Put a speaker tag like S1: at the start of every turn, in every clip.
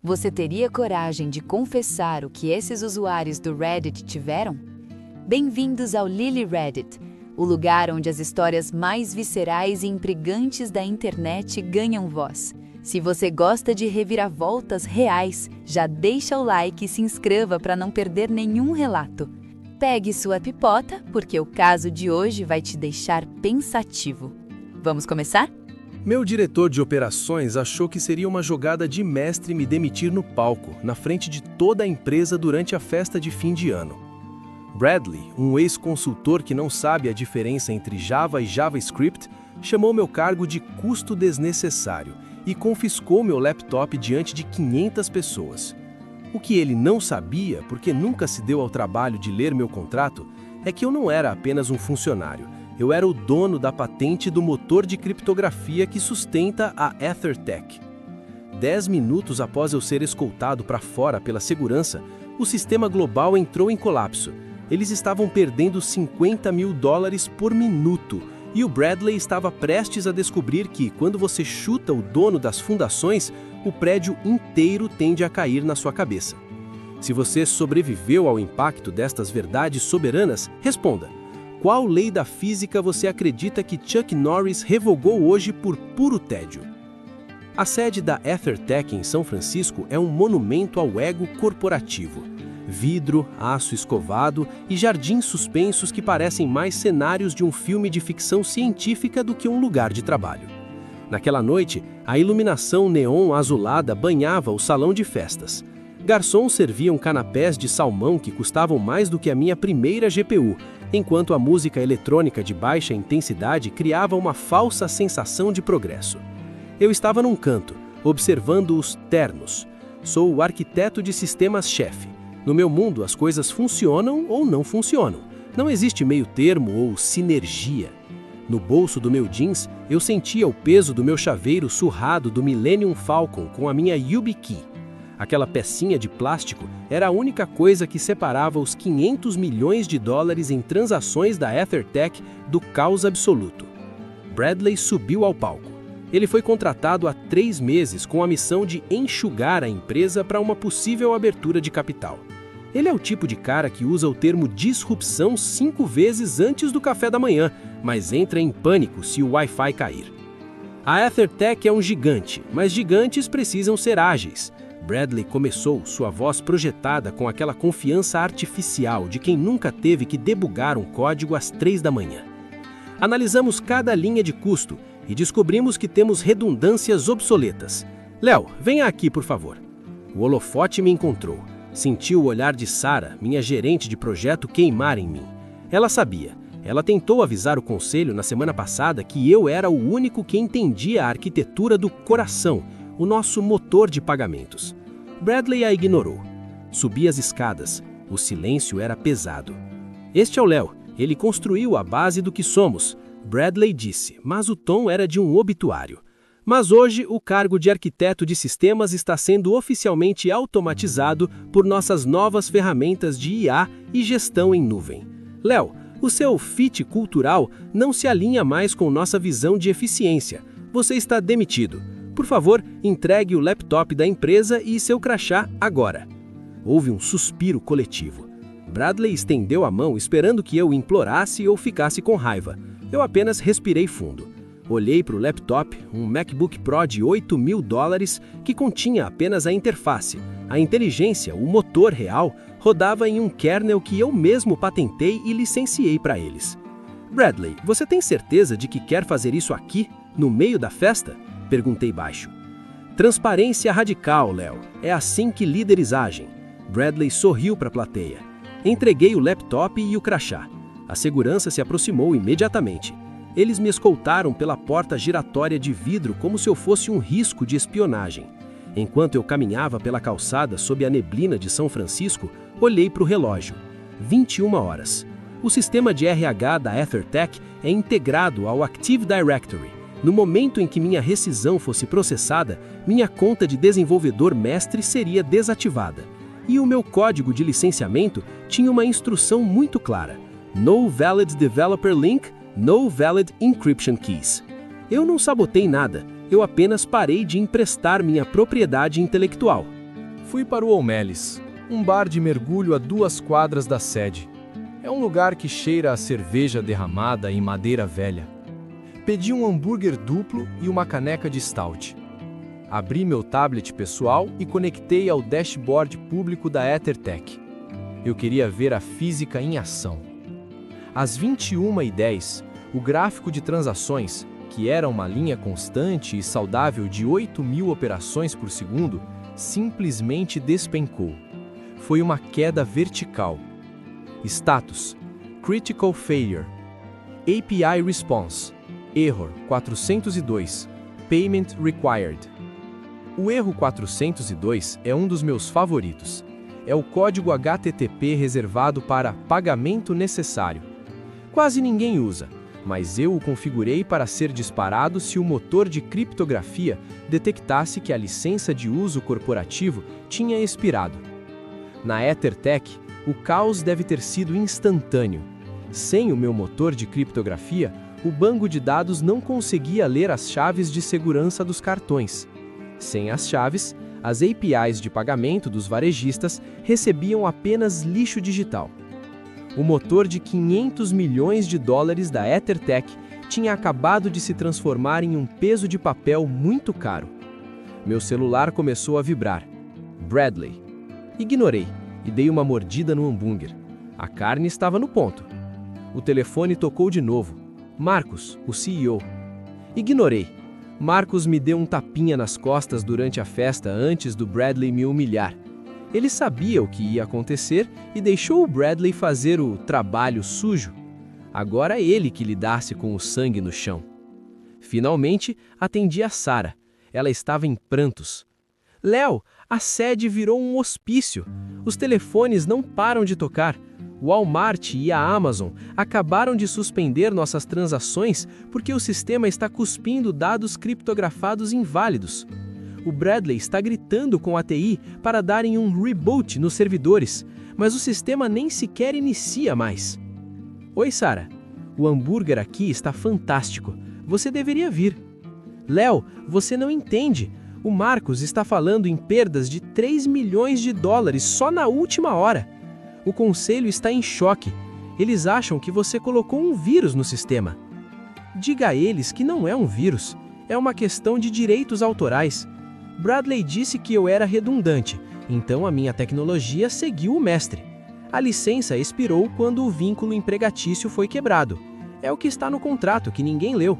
S1: Você teria coragem de confessar o que esses usuários do Reddit tiveram? Bem-vindos ao Lily Reddit, o lugar onde as histórias mais viscerais e intrigantes da internet ganham voz. Se você gosta de reviravoltas reais, já deixa o like e se inscreva para não perder nenhum relato. Pegue sua pipota, porque o caso de hoje vai te deixar pensativo. Vamos começar?
S2: Meu diretor de operações achou que seria uma jogada de mestre me demitir no palco, na frente de toda a empresa durante a festa de fim de ano. Bradley, um ex-consultor que não sabe a diferença entre Java e JavaScript, chamou meu cargo de custo desnecessário e confiscou meu laptop diante de 500 pessoas. O que ele não sabia, porque nunca se deu ao trabalho de ler meu contrato, é que eu não era apenas um funcionário. Eu era o dono da patente do motor de criptografia que sustenta a EtherTech. 10 minutos após eu ser escoltado para fora pela segurança, o sistema global entrou em colapso. Eles estavam perdendo $50 mil por minuto, e o Bradley estava prestes a descobrir que, quando você chuta o dono das fundações, o prédio inteiro tende a cair na sua cabeça. Se você sobreviveu ao impacto destas verdades soberanas, responda. Qual lei da física você acredita que Chuck Norris revogou hoje por puro tédio? A sede da EtherTech em São Francisco é um monumento ao ego corporativo. Vidro, aço escovado e jardins suspensos que parecem mais cenários de um filme de ficção científica do que um lugar de trabalho. Naquela noite, a iluminação neon azulada banhava o salão de festas. Garçons serviam canapés de salmão que custavam mais do que a minha primeira GPU, enquanto a música eletrônica de baixa intensidade criava uma falsa sensação de progresso. Eu estava num canto, observando os ternos. Sou o arquiteto de sistemas-chefe. No meu mundo, as coisas funcionam ou não funcionam. Não existe meio termo ou sinergia. No bolso do meu jeans, eu sentia o peso do meu chaveiro surrado do Millennium Falcon com a minha YubiKey. Aquela pecinha de plástico era a única coisa que separava os $500 milhões em transações da EtherTech do caos absoluto. Bradley subiu ao palco. Ele foi contratado há 3 meses com a missão de enxugar a empresa para uma possível abertura de capital. Ele é o tipo de cara que usa o termo disrupção 5 vezes antes do café da manhã, mas entra em pânico se o Wi-Fi cair. A EtherTech é um gigante, mas gigantes precisam ser ágeis. Bradley começou, sua voz projetada com aquela confiança artificial de quem nunca teve que debugar um código às 3 da manhã. Analisamos cada linha de custo e descobrimos que temos redundâncias obsoletas. Léo, venha aqui, por favor. O holofote me encontrou. Senti o olhar de Sarah, minha gerente de projeto, queimar em mim. Ela sabia. Ela tentou avisar o conselho na semana passada que eu era o único que entendia a arquitetura do coração, o nosso motor de pagamentos. Bradley a ignorou. Subi as escadas. O silêncio era pesado. Este é o Léo. Ele construiu a base do que somos. Bradley disse, mas o tom era de um obituário. Mas hoje o cargo de arquiteto de sistemas está sendo oficialmente automatizado por nossas novas ferramentas de IA e gestão em nuvem. Léo, o seu fit cultural não se alinha mais com nossa visão de eficiência. Você está demitido. Por favor, entregue o laptop da empresa e seu crachá agora. Houve um suspiro coletivo. Bradley estendeu a mão esperando que eu implorasse ou ficasse com raiva. Eu apenas respirei fundo. Olhei para o laptop, um MacBook Pro de $8 mil, que continha apenas a interface. A inteligência, o motor real, rodava em um kernel que eu mesmo patentei e licenciei para eles. Bradley, você tem certeza de que quer fazer isso aqui, no meio da festa? Perguntei baixo. Transparência radical, Léo. É assim que líderes agem. Bradley sorriu para a plateia. Entreguei o laptop e o crachá. A segurança se aproximou imediatamente. Eles me escoltaram pela porta giratória de vidro como se eu fosse um risco de espionagem. Enquanto eu caminhava pela calçada sob a neblina de São Francisco, olhei para o relógio. 21 horas. O sistema de RH da EtherTech é integrado ao Active Directory. No momento em que minha rescisão fosse processada, minha conta de desenvolvedor mestre seria desativada. E o meu código de licenciamento tinha uma instrução muito clara. No Valid Developer Link, No Valid Encryption Keys. Eu não sabotei nada, eu apenas parei de emprestar minha propriedade intelectual. Fui para o O'Malley's, um bar de mergulho a 2 quadras da sede. É um lugar que cheira a cerveja derramada em madeira velha. Pedi um hambúrguer duplo e uma caneca de stout. Abri meu tablet pessoal e conectei ao dashboard público da EtherTech. Eu queria ver a física em ação. Às 21h10, o gráfico de transações, que era uma linha constante e saudável de 8.000 operações por segundo, simplesmente despencou. Foi uma queda vertical. Status: Critical Failure. API Response: Error 402. Payment Required. O erro 402 é um dos meus favoritos. É o código HTTP reservado para pagamento necessário. Quase ninguém usa, mas eu o configurei para ser disparado se o motor de criptografia detectasse que a licença de uso corporativo tinha expirado. Na EtherTech, o caos deve ter sido instantâneo. Sem o meu motor de criptografia, o banco de dados não conseguia ler as chaves de segurança dos cartões. Sem as chaves, as APIs de pagamento dos varejistas recebiam apenas lixo digital. O motor de 500 milhões de dólares da EtherTech tinha acabado de se transformar em um peso de papel muito caro. Meu celular começou a vibrar. Bradley. Ignorei e dei uma mordida no hambúrguer. A carne estava no ponto. O telefone tocou de novo. Marcos, o CEO. Ignorei. Marcos me deu um tapinha nas costas durante a festa antes do Bradley me humilhar. Ele sabia o que ia acontecer e deixou o Bradley fazer o trabalho sujo. Agora ele que lidasse com o sangue no chão. Finalmente, atendi a Sarah. Ela estava em prantos. Léo, a sede virou um hospício. Os telefones não param de tocar. O Walmart e a Amazon acabaram de suspender nossas transações porque o sistema está cuspindo dados criptografados inválidos. O Bradley está gritando com a TI para darem um reboot nos servidores, mas o sistema nem sequer inicia mais. Oi, Sarah. O hambúrguer aqui está fantástico. Você deveria vir. Léo, você não entende. O Marcos está falando em perdas de 3 milhões de dólares só na última hora. O conselho está em choque. Eles acham que você colocou um vírus no sistema. Diga a eles que não é um vírus. É uma questão de direitos autorais. Bradley disse que eu era redundante, então a minha tecnologia seguiu o mestre. A licença expirou quando o vínculo empregatício foi quebrado. É o que está no contrato que ninguém leu.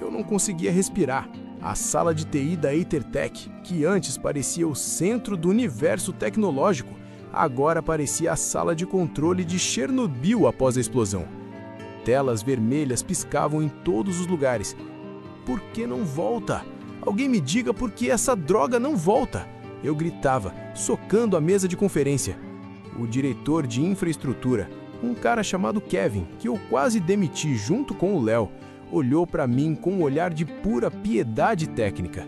S3: Eu não conseguia respirar. A sala de TI da EtherTech, que antes parecia o centro do universo tecnológico, agora parecia a sala de controle de Chernobyl após a explosão. Telas vermelhas piscavam em todos os lugares. Por que não volta? Alguém me diga por que essa droga não volta! Eu gritava, socando a mesa de conferência. O diretor de infraestrutura, um cara chamado Kevin, que eu quase demiti junto com o Léo, olhou para mim com um olhar de pura piedade técnica.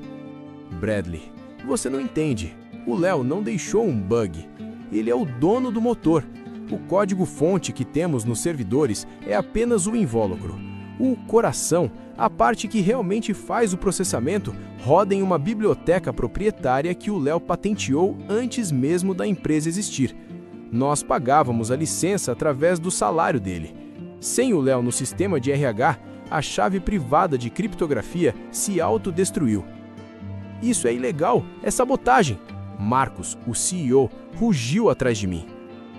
S3: Bradley, você não entende. O Léo não deixou um bug. Ele é o dono do motor. O código-fonte que temos nos servidores é apenas o invólucro. O coração, a parte que realmente faz o processamento, roda em uma biblioteca proprietária que o Léo patenteou antes mesmo da empresa existir. Nós pagávamos a licença através do salário dele. Sem o Léo no sistema de RH, a chave privada de criptografia se autodestruiu. Isso é ilegal, é sabotagem. Marcos, o CEO, rugiu atrás de mim.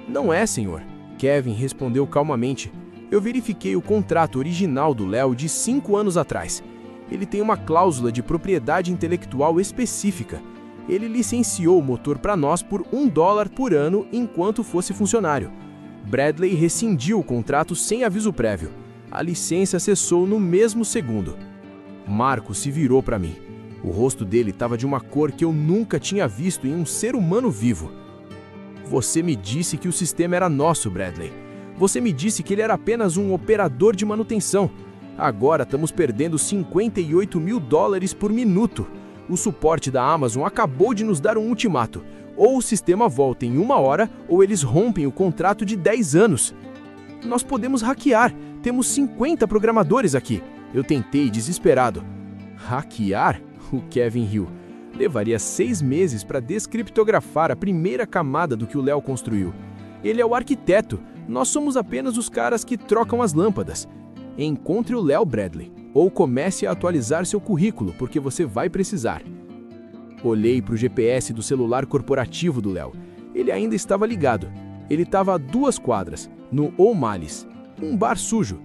S3: Não é, senhor. Kevin respondeu calmamente. Eu verifiquei o contrato original do Léo de 5 anos atrás. Ele tem uma cláusula de propriedade intelectual específica. Ele licenciou o motor para nós por $1 por ano enquanto fosse funcionário. Bradley rescindiu o contrato sem aviso prévio. A licença cessou no mesmo segundo. Marcos se virou para mim. O rosto dele estava de uma cor que eu nunca tinha visto em um ser humano vivo. Você me disse que o sistema era nosso, Bradley. Você me disse que ele era apenas um operador de manutenção. Agora estamos perdendo $58 mil por minuto. O suporte da Amazon acabou de nos dar um ultimato. Ou o sistema volta em 1 hora, ou eles rompem o contrato de 10 anos. Nós podemos hackear. Temos 50 programadores aqui. Eu tentei desesperado. Hackear? O Kevin riu. Levaria 6 meses para descriptografar a primeira camada do que o Léo construiu. Ele é o arquiteto, nós somos apenas os caras que trocam as lâmpadas. Encontre o Léo, Bradley, ou comece a atualizar seu currículo, porque você vai precisar. Olhei para o GPS do celular corporativo do Léo. Ele ainda estava ligado. Ele estava a 2 quadras, no O'Malley's, um bar sujo.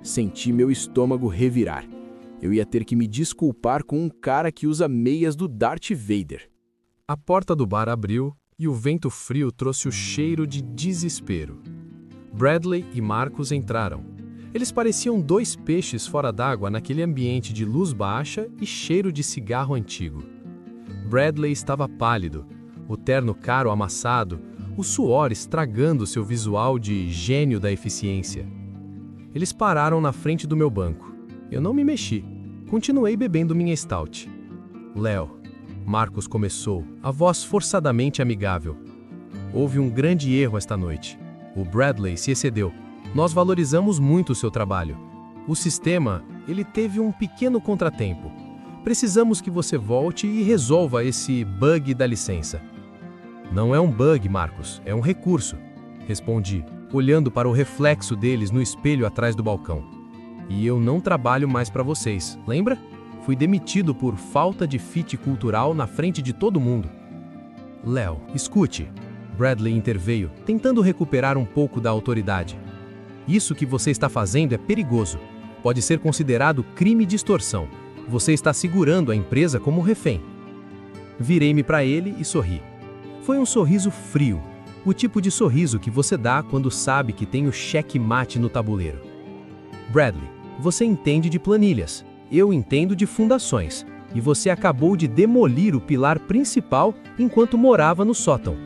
S3: Senti meu estômago revirar. Eu ia ter que me desculpar com um cara que usa meias do Darth Vader.
S2: A porta do bar abriu e o vento frio trouxe o cheiro de desespero. Bradley e Marcus entraram. Eles pareciam 2 peixes fora d'água naquele ambiente de luz baixa e cheiro de cigarro antigo. Bradley estava pálido, o terno caro amassado, o suor estragando seu visual de gênio da eficiência. Eles pararam na frente do meu banco. Eu não me mexi. Continuei bebendo minha stout. Léo, Marcus começou, a voz forçadamente amigável. Houve um grande erro esta noite. O Bradley se excedeu. Nós valorizamos muito o seu trabalho. O sistema, ele teve um pequeno contratempo. Precisamos que você volte e resolva esse bug da licença. Não é um bug, Marcus, é um recurso, respondi, olhando para o reflexo deles no espelho atrás do balcão. E eu não trabalho mais para vocês, lembra? Fui demitido por falta de fit cultural na frente de todo mundo. Léo, escute. Bradley interveio, tentando recuperar um pouco da autoridade. Isso que você está fazendo é perigoso. Pode ser considerado crime de extorsão. Você está segurando a empresa como refém. Virei-me para ele e sorri. Foi um sorriso frio, o tipo de sorriso que você dá quando sabe que tem o cheque-mate no tabuleiro. Bradley, você entende de planilhas, eu entendo de fundações, e você acabou de demolir o pilar principal enquanto morava no sótão.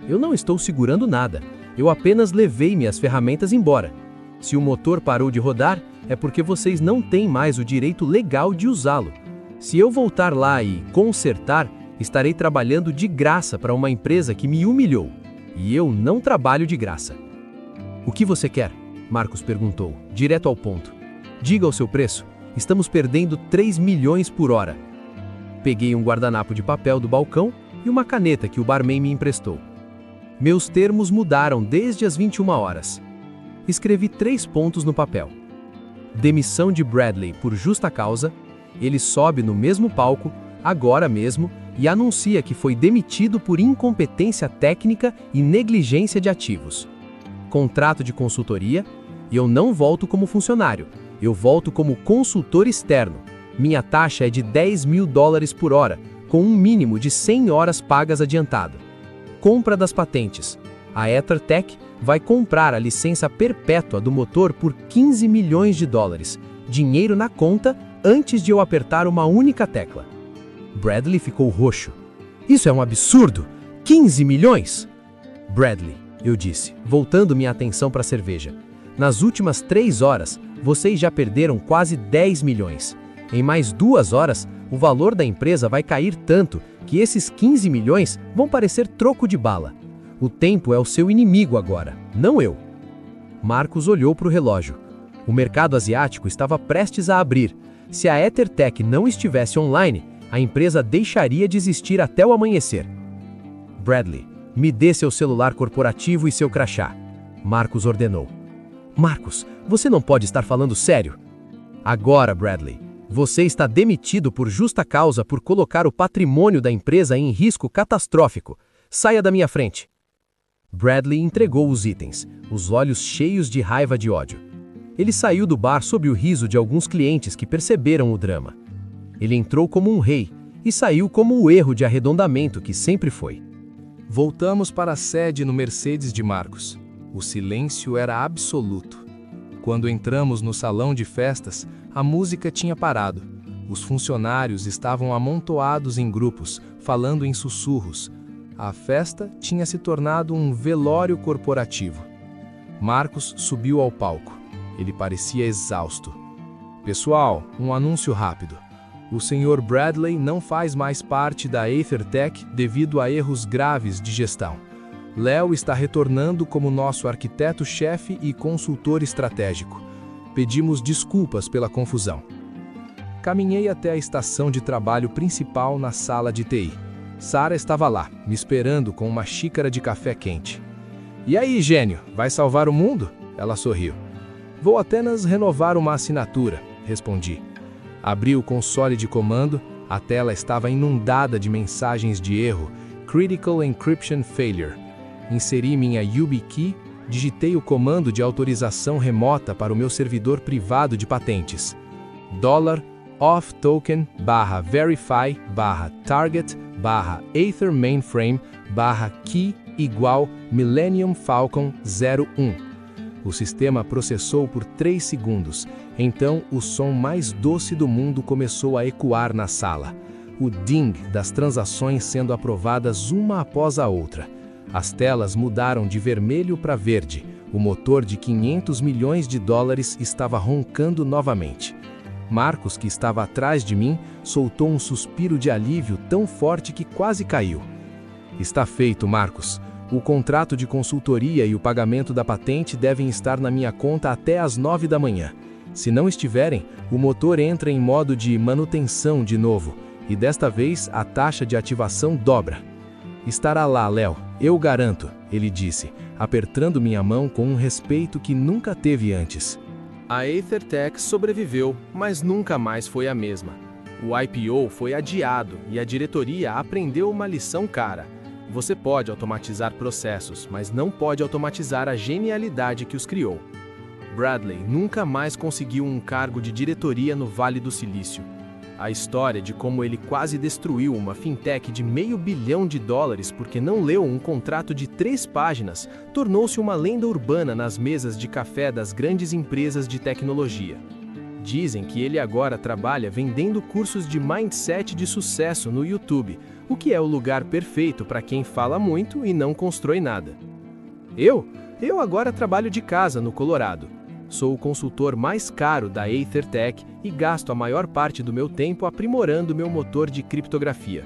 S2: Eu não estou segurando nada, eu apenas levei minhas ferramentas embora. Se o motor parou de rodar, é porque vocês não têm mais o direito legal de usá-lo. Se eu voltar lá e consertar, estarei trabalhando de graça para uma empresa que me humilhou. E eu não trabalho de graça. O que você quer? Marcus perguntou, direto ao ponto. Diga o seu preço. Estamos perdendo 3 milhões por hora. Peguei um guardanapo de papel do balcão e uma caneta que o barman me emprestou. Meus termos mudaram desde as 21 horas. Escrevi 3 pontos no papel. Demissão de Bradley por justa causa. Ele sobe no mesmo palco, agora mesmo, e anuncia que foi demitido por incompetência técnica e negligência de ativos. Contrato de consultoria. Eu não volto como funcionário. Eu volto como consultor externo. Minha taxa é de $10.000 por hora, com um mínimo de 100 horas pagas adiantado. Compra das patentes. A EtherTech vai comprar a licença perpétua do motor por $15 milhões. Dinheiro na conta antes de eu apertar uma única tecla. Bradley ficou roxo. Isso é um absurdo! 15 milhões? Bradley, eu disse, voltando minha atenção para a cerveja. Nas últimas 3 horas, vocês já perderam quase 10 milhões. Em mais 2 horas, o valor da empresa vai cair tanto que esses 15 milhões vão parecer troco de bala. O tempo é o seu inimigo agora, não eu. Marcus olhou para o relógio. O mercado asiático estava prestes a abrir. Se a EtherTech não estivesse online, a empresa deixaria de existir até o amanhecer. Bradley, me dê seu celular corporativo e seu crachá. Marcus ordenou. Marcus, você não pode estar falando sério. Agora, Bradley, você está demitido por justa causa por colocar o patrimônio da empresa em risco catastrófico. Saia da minha frente. Bradley entregou os itens, os olhos cheios de raiva e de ódio. Ele saiu do bar sob o riso de alguns clientes que perceberam o drama. Ele entrou como um rei e saiu como o erro de arredondamento que sempre foi.
S4: Voltamos para a sede no Mercedes de Marcus. O silêncio era absoluto. Quando entramos no salão de festas, a música tinha parado. Os funcionários estavam amontoados em grupos, falando em sussurros. A festa tinha se tornado um velório corporativo. Marcus subiu ao palco. Ele parecia exausto. Pessoal, um anúncio rápido. O Sr. Bradley não faz mais parte da EtherTech devido a erros graves de gestão. Léo está retornando como nosso arquiteto-chefe e consultor estratégico. Pedimos desculpas pela confusão. Caminhei até a estação de trabalho principal na sala de TI. Sarah estava lá, me esperando com uma xícara de café quente. E aí, gênio, vai salvar o mundo? Ela sorriu. Vou apenas renovar uma assinatura, respondi. Abri o console de comando, a tela estava inundada de mensagens de erro, Critical Encryption Failure. Inseri minha YubiKey, digitei o comando de autorização remota para o meu servidor privado de patentes. $off-token/verify/target/Aether mainframe/key igual Millennium Falcon 01. O sistema processou por 3 segundos. Então, o som mais doce do mundo começou a ecoar na sala. O ding das transações sendo aprovadas uma após a outra. As telas mudaram de vermelho para verde. O motor de $500 milhões estava roncando novamente. Marcos, que estava atrás de mim, soltou um suspiro de alívio tão forte que quase caiu. Está feito, Marcos. O contrato de consultoria e o pagamento da patente devem estar na minha conta até às 9 da manhã. Se não estiverem, o motor entra em modo de manutenção de novo, e desta vez a taxa de ativação dobra. Estará lá, Léo, eu garanto, ele disse, apertando minha mão com um respeito que nunca teve antes.
S2: A AetherTech sobreviveu, mas nunca mais foi a mesma. O IPO foi adiado e a diretoria aprendeu uma lição cara. Você pode automatizar processos, mas não pode automatizar a genialidade que os criou. Bradley nunca mais conseguiu um cargo de diretoria no Vale do Silício. A história de como ele quase destruiu uma fintech de $500 milhão porque não leu um contrato de 3 páginas tornou-se uma lenda urbana nas mesas de café das grandes empresas de tecnologia. Dizem que ele agora trabalha vendendo cursos de mindset de sucesso no YouTube, o que é o lugar perfeito para quem fala muito e não constrói nada. Eu agora trabalho de casa no Colorado. Sou o consultor mais caro da AetherTech e gasto a maior parte do meu tempo aprimorando meu motor de criptografia.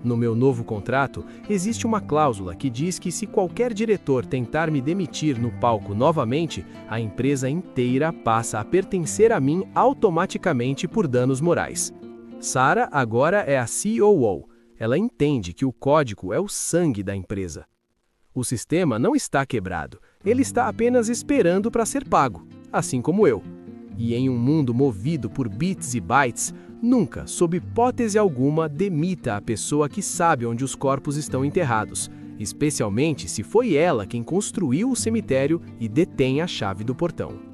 S2: No meu novo contrato, existe uma cláusula que diz que se qualquer diretor tentar me demitir no palco novamente, a empresa inteira passa a pertencer a mim automaticamente por danos morais. Sarah agora é a COO. Ela entende que o código é o sangue da empresa. O sistema não está quebrado, ele está apenas esperando para ser pago, assim como eu. E em um mundo movido por bits e bytes, nunca, sob hipótese alguma, demita a pessoa que sabe onde os corpos estão enterrados, especialmente se foi ela quem construiu o cemitério e detém a chave do portão.